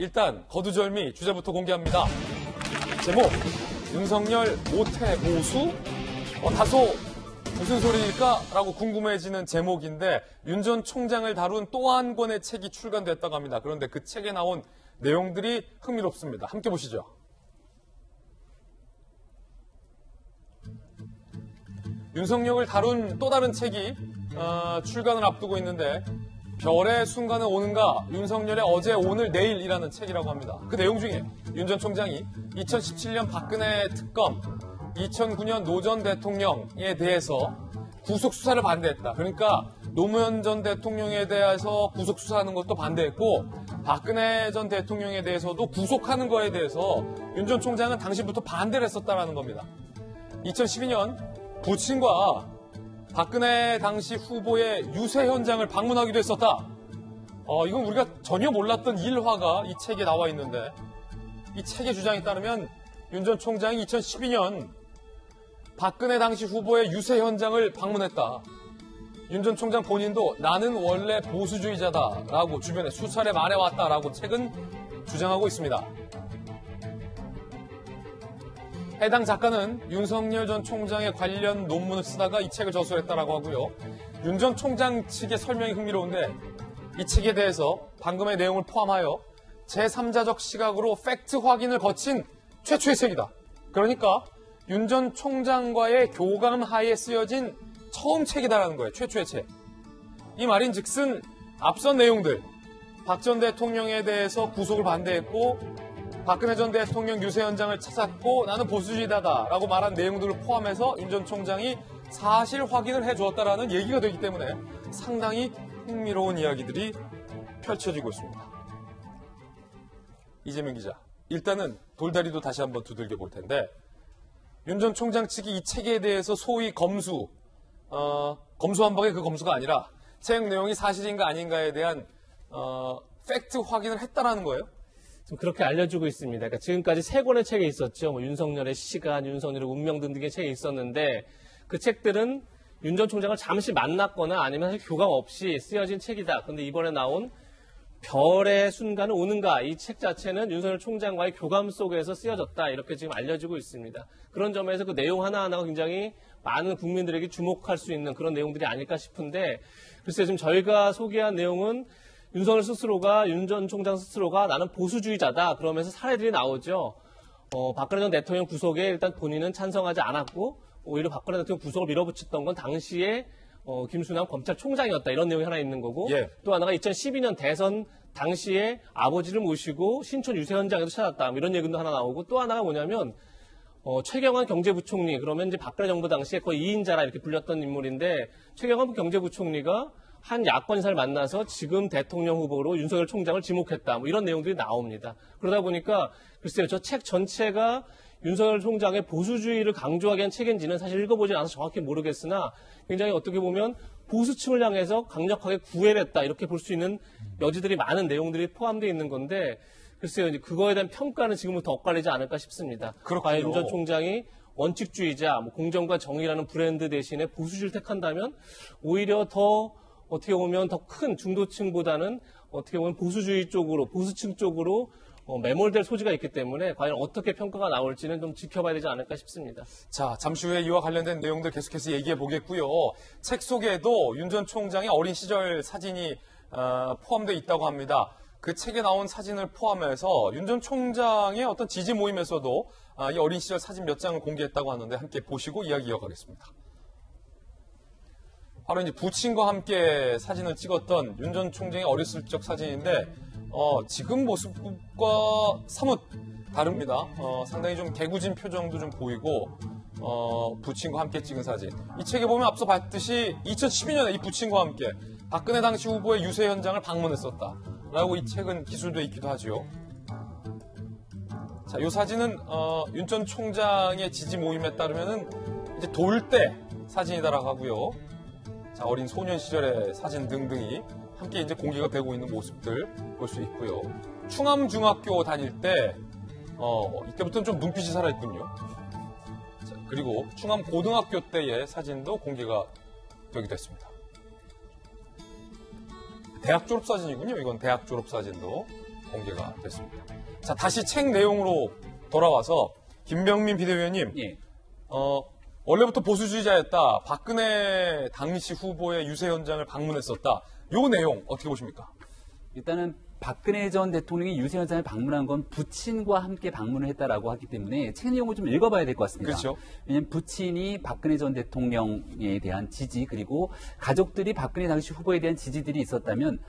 일단 거두절미 주제부터 공개합니다. 제목, 윤석열 모태 모수? 다소 무슨 소리일까? 라고 궁금해지는 제목인데 윤 전 총장을 다룬 또 한 권의 책이 출간됐다고 합니다. 그런데 그 책에 나온 내용들이 흥미롭습니다. 함께 보시죠. 윤석열을 다룬 또 다른 책이 출간을 앞두고 있는데 별의 순간은 오는가? 윤석열의 어제, 오늘, 내일이라는 책이라고 합니다. 그 내용 중에 윤 전 총장이 2017년 박근혜 특검, 2009년 노 전 대통령에 대해서 구속수사를 반대했다. 그러니까 노무현 전 대통령에 대해서 구속수사하는 것도 반대했고 박근혜 전 대통령에 대해서도 구속하는 거에 대해서 윤 전 총장은 당시부터 반대를 했었다는 겁니다. 2012년 부친과 박근혜 당시 후보의 유세 현장을 방문하기도 했었다. 이건 우리가 전혀 몰랐던 일화가 이 책에 나와 있는데 이 책의 주장에 따르면 윤 전 총장이 2012년 박근혜 당시 후보의 유세 현장을 방문했다. 윤 전 총장 본인도 나는 원래 보수주의자다라고 주변에 수차례 말해왔다라고 책은 주장하고 있습니다. 해당 작가는 윤석열 전 총장의 관련 논문을 쓰다가 이 책을 저술했다라고 하고요. 윤 전 총장 측의 설명이 흥미로운데 이 책에 대해서 방금의 내용을 포함하여 제3자적 시각으로 팩트 확인을 거친 최초의 책이다. 그러니까 윤 전 총장과의 교감 하에 쓰여진 처음 책이다라는 거예요. 최초의 책. 이 말인즉슨 앞선 내용들, 박 전 대통령에 대해서 구속을 반대했고 박근혜 전 대통령 유세 현장을 찾았고 나는 보수주의자다라고 말한 내용들을 포함해서 윤 전 총장이 사실 확인을 해주었다라는 얘기가 되기 때문에 상당히 흥미로운 이야기들이 펼쳐지고 있습니다. 이재명 기자, 일단은 돌다리도 다시 한번 두들겨 볼 텐데 윤 전 총장 측이 이 책에 대해서 소위 검수한박의 그 검수가 아니라 책 내용이 사실인가 아닌가에 대한 팩트 확인을 했다라는 거예요? 지금 그렇게 알려주고 있습니다. 그러니까 지금까지 3권의 책이 있었죠. 윤석열의 시간, 윤석열의 운명 등등의 책이 있었는데 그 책들은 윤 전 총장을 잠시 만났거나 아니면 사실 교감 없이 쓰여진 책이다. 그런데 이번에 나온 별의 순간은 오는가? 이 책 자체는 윤석열 총장과의 교감 속에서 쓰여졌다. 이렇게 지금 알려지고 있습니다. 그런 점에서 그 내용 하나하나가 굉장히 많은 국민들에게 주목할 수 있는 그런 내용들이 아닐까 싶은데 글쎄요, 지금 저희가 소개한 내용은 윤 전 총장 스스로가 나는 보수주의자다. 그러면서 사례들이 나오죠. 박근혜 전 대통령 구속에 일단 본인은 찬성하지 않았고 오히려 박근혜 대통령 구속을 밀어붙였던 건 당시에 김순환 검찰총장이었다. 이런 내용이 하나 있는 거고 예. 또 하나가 2012년 대선 당시에 아버지를 모시고 신촌 유세 현장에도 찾았다. 이런 얘기도 하나 나오고 또 하나가 뭐냐면 최경환 경제부총리 그러면 이제 박근혜 정부 당시에 거의 2인자라 이렇게 불렸던 인물인데 최경환 경제부총리가 한 야권 인사를 만나서 지금 대통령 후보로 윤석열 총장을 지목했다. 이런 내용들이 나옵니다. 그러다 보니까 글쎄요, 저 책 전체가 윤석열 총장의 보수주의를 강조하게 한 책인지는 사실 읽어보지 않아서 정확히 모르겠으나 굉장히 어떻게 보면 보수층을 향해서 강력하게 구애를 했다. 이렇게 볼 수 있는 여지들이 많은 내용들이 포함되어 있는 건데 글쎄요, 이제 그거에 대한 평가는 지금부터 엇갈리지 않을까 싶습니다. 과연 윤 전 총장이 원칙주의자, 공정과 정의라는 브랜드 대신에 보수주의를 택한다면 오히려 더 어떻게 보면 더 큰 중도층보다는 어떻게 보면 보수주의 쪽으로, 보수층 쪽으로 매몰될 소지가 있기 때문에 과연 어떻게 평가가 나올지는 좀 지켜봐야 되지 않을까 싶습니다. 자, 잠시 후에 이와 관련된 내용들 계속해서 얘기해 보겠고요. 책 속에도 윤 전 총장의 어린 시절 사진이 포함되어 있다고 합니다. 그 책에 나온 사진을 포함해서 윤 전 총장의 어떤 지지 모임에서도 이 어린 시절 사진 몇 장을 공개했다고 하는데 함께 보시고 이야기 이어가겠습니다. 바로 이제 부친과 함께 사진을 찍었던 윤 전 총장의 어렸을 적 사진인데 지금 모습과 사뭇 다릅니다. 상당히 좀 개구진 표정도 좀 보이고 부친과 함께 찍은 사진. 이 책에 보면 앞서 봤듯이 2012년에 이 부친과 함께 박근혜 당시 후보의 유세 현장을 방문했었다라고 이 책은 기술되어 있기도 하죠. 자, 이 사진은 윤 전 총장의 지지 모임에 따르면은 이제 돌 때 사진이다라고 하고요. 자, 어린 소년 시절의 사진 등등이 함께 이제 공개가 되고 있는 모습들 볼 수 있고요. 충암중학교 다닐 때 이때부터는 좀 눈빛이 살아있군요. 자, 그리고 충암고등학교 때의 사진도 공개가 되기도 했습니다. 대학 졸업 사진이군요. 이건 대학 졸업 사진도 공개가 됐습니다. 자, 다시 책 내용으로 돌아와서 김병민 비대위원님, 예. 원래부터 보수주의자였다. 박근혜 당시 후보의 유세 현장을 방문했었다. 요 내용 어떻게 보십니까? 일단은 박근혜 전 대통령이 유세 현장을 방문한 건 부친과 함께 방문을 했다라고 하기 때문에 책 내용을 좀 읽어봐야 될 것 같습니다. 그렇죠. 왜냐하면 부친이 박근혜 전 대통령에 대한 지지 그리고 가족들이 박근혜 당시 후보에 대한 지지들이 있었다면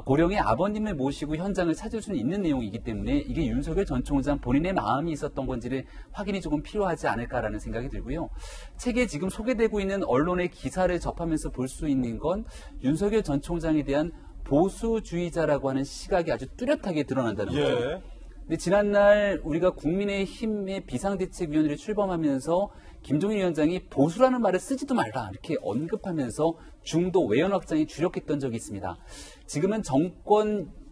고령의 아버님을 모시고 현장을 찾을 수는 있는 내용이기 때문에 이게 윤석열 전 총장 본인의 마음이 있었던 건지를 확인이 조금 필요하지 않을까라는 생각이 들고요. 책에 지금 소개되고 있는 언론의 기사를 접하면서 볼 수 있는 건 윤석열 전 총장에 대한 보수주의자라고 하는 시각이 아주 뚜렷하게 드러난다는 거죠. 예. 근데 지난날 우리가 국민의힘의 비상대책위원회를 출범하면서 김종인 위원장이 보수라는 말을 쓰지도 말라 이렇게 언급하면서 중도 외연 확장에 주력했던 적이 있습니다. 지금은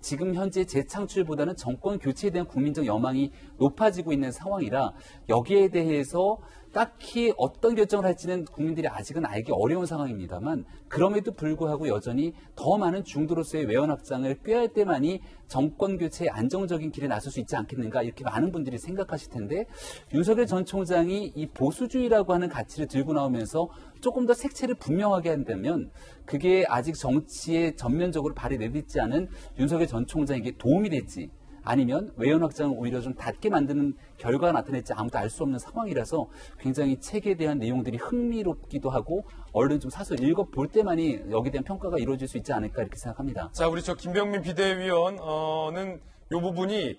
지금 현재 재창출보다는 정권 교체에 대한 국민적 여망이 높아지고 있는 상황이라 여기에 대해서 딱히 어떤 결정을 할지는 국민들이 아직은 알기 어려운 상황입니다만 그럼에도 불구하고 여전히 더 많은 중도로서의 외연 확장을 꾀할 때만이 정권 교체의 안정적인 길에 나설 수 있지 않겠는가 이렇게 많은 분들이 생각하실 텐데 윤석열 전 총장이 이 보수주의라고 하는 가치를 들고 나오면서 조금 더 색채를 분명하게 한다면 그게 아직 정치에 전면적으로 발이 내딛지 않은 윤석열 전 총장에게 도움이 될지 아니면 외연 확장을 오히려 좀 닫게 만드는 결과가 나타날지 아무도 알 수 없는 상황이라서 굉장히 책에 대한 내용들이 흥미롭기도 하고 얼른 좀 사서 읽어볼 때만이 여기에 대한 평가가 이루어질 수 있지 않을까 이렇게 생각합니다. 자, 우리 김병민 비대위원은 이 부분이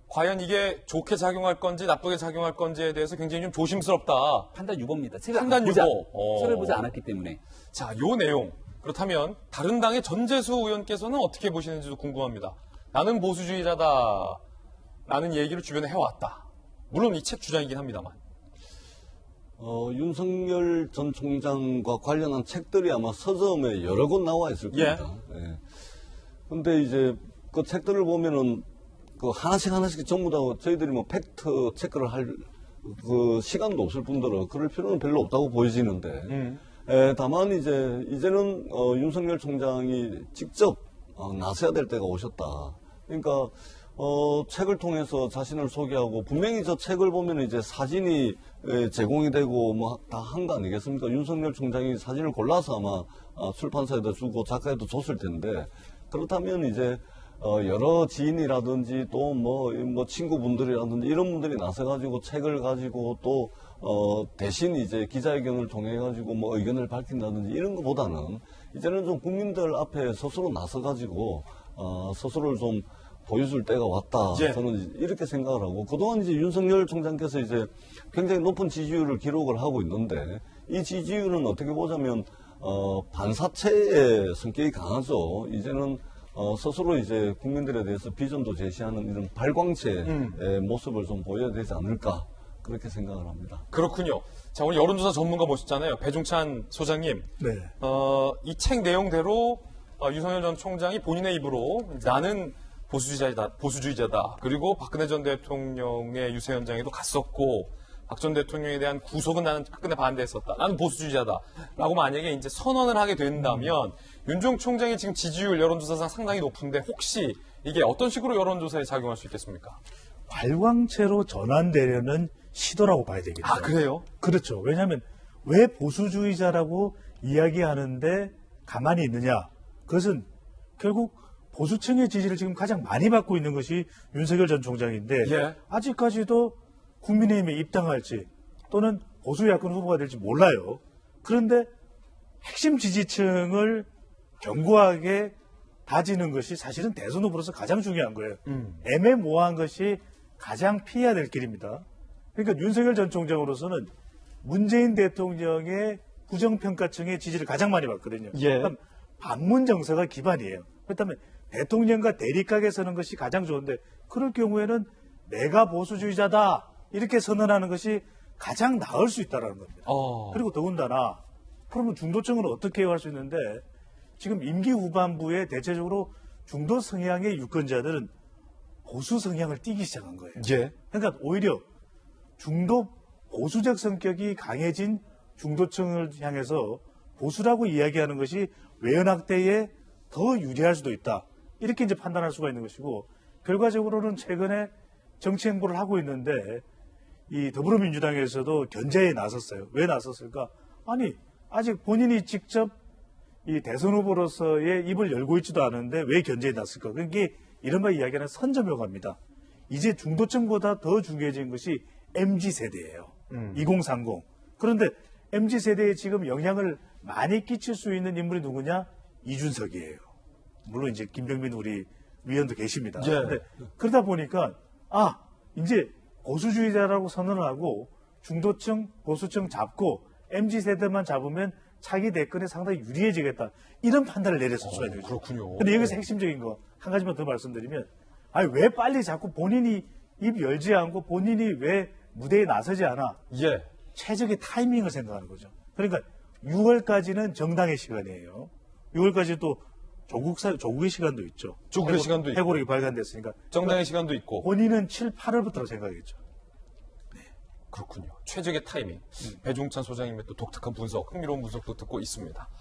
과연 이게 좋게 작용할 건지 나쁘게 작용할 건지에 대해서 굉장히 좀 조심스럽다. 판단 유보입니다. 책을 판단 유보. 책을 보지 않았기 때문에. 자, 요 내용. 그렇다면 다른 당의 전재수 의원께서는 어떻게 보시는지도 궁금합니다. 나는 보수주의자다. 라는 얘기를 주변에 해왔다. 물론 이 책 주장이긴 합니다만. 윤석열 전 총장과 관련한 책들이 아마 서점에 여러 권 나와 있을 겁니다. 예. 근데 이제 그 책들을 보면은 그 하나씩 전부 다 저희들이 뭐 팩트 체크를 할 그 시간도 없을 뿐더러 그럴 필요는 별로 없다고 보여지는데 다만 이제는 윤석열 총장이 직접 나서야 될 때가 오셨다. 그러니까 책을 통해서 자신을 소개하고 분명히 저 책을 보면 이제 사진이 제공이 되고 뭐 다 한 거 아니겠습니까? 윤석열 총장이 사진을 골라서 아마 출판사에다 주고 작가에도 줬을 텐데 그렇다면 이제 여러 지인이라든지 또 뭐 친구분들이라든지 이런 분들이 나서가지고 책을 가지고 또 대신 이제 기자회견을 통해 가지고 뭐 의견을 밝힌다든지 이런 것보다는 이제는 좀 국민들 앞에 스스로 나서가지고 스스로를 좀 보여줄 때가 왔다. 예. 저는 이렇게 생각을 하고 그동안 이제 윤석열 총장께서 이제 굉장히 높은 지지율을 기록을 하고 있는데 이 지지율은 어떻게 보자면 반사체의 성격이 강하죠. 이제는 스스로 이제 국민들에 대해서 비전도 제시하는 이런 발광체의 모습을 좀 보여야 되지 않을까 그렇게 생각을 합니다. 그렇군요. 자, 오늘 여론조사 전문가 모셨잖아요. 배종찬 소장님. 네. 이 책 내용대로 윤석열 전 총장이 본인의 입으로 나는 보수주의자다. 그리고 박근혜 전 대통령의 유세 현장에도 갔었고 박 전 대통령에 대한 구속은 나는 끝내 반대했었다. 나는 보수주의자다. 라고 만약에 이제 선언을 하게 된다면 윤 총장이 지금 지지율 여론조사상 상당히 높은데 혹시 이게 어떤 식으로 여론조사에 작용할 수 있겠습니까? 발광체로 전환되려는 시도라고 봐야 되겠죠. 아, 그래요? 그렇죠. 왜냐하면 왜 보수주의자라고 이야기하는데 가만히 있느냐. 그것은 결국 보수층의 지지를 지금 가장 많이 받고 있는 것이 윤석열 전 총장인데 예. 아직까지도 국민의힘에 입당할지 또는 보수 야권 후보가 될지 몰라요. 그런데 핵심 지지층을 견고하게 다지는 것이 사실은 대선 후보로서 가장 중요한 거예요. 애매모호한 것이 가장 피해야 될 길입니다. 그러니까 윤석열 전 총장으로서는 문재인 대통령의 부정평가층의 지지를 가장 많이 받거든요. 예. 그럼 반문 정서가 기반이에요. 그렇다면 대통령과 대립각에 서는 것이 가장 좋은데 그럴 경우에는 내가 보수주의자다 이렇게 선언하는 것이 가장 나을 수 있다는 겁니다. 그리고 더군다나 그러면 중도층은 어떻게 할 수 있는데 지금 임기 후반부에 대체적으로 중도 성향의 유권자들은 보수 성향을 띠기 시작한 거예요. 예. 그러니까 오히려 중도 보수적 성격이 강해진 중도층을 향해서 보수라고 이야기하는 것이 외연확대에 더 유리할 수도 있다. 이렇게 이제 판단할 수가 있는 것이고 결과적으로는 최근에 정치 행보를 하고 있는데 이 더불어민주당에서도 견제에 나섰어요. 왜 나섰을까? 아니, 아직 본인이 직접 이 대선 후보로서의 입을 열고 있지도 않은데 왜 견제에 나섰을까? 그게 이른바 이야기하는 선점효과입니다. 이제 중도층보다 더 중요해진 것이 MZ세대예요. 2030. 그런데 MZ세대에 지금 영향을 많이 끼칠 수 있는 인물이 누구냐? 이준석이에요. 물론 이제 김병민 우리 위원도 계십니다. 예. 근데 그러다 보니까 이제 보수주의자라고 선언을 하고 중도층, 보수층 잡고 MZ세대만 잡으면 차기 대권에 상당히 유리해지겠다. 이런 판단을 내렸을 수가 있는 거죠. 그렇군요. 근데 여기서 핵심적인 거 한 가지만 더 말씀드리면 왜 빨리 자꾸 본인이 입 열지 않고 본인이 왜 무대에 나서지 않아? 예. 최적의 타이밍을 생각하는 거죠. 그러니까 6월까지는 정당의 시간이에요. 6월까지 또 조국의 시간도 있죠. 조국의 시간도 있고. 해고록이 발간됐으니까. 정당의 시간도 있고. 본인은 7, 8월부터 생각했죠. 그렇군요. 최적의 타이밍. 배종찬 소장님의 또 독특한 분석, 흥미로운 분석도 듣고 있습니다.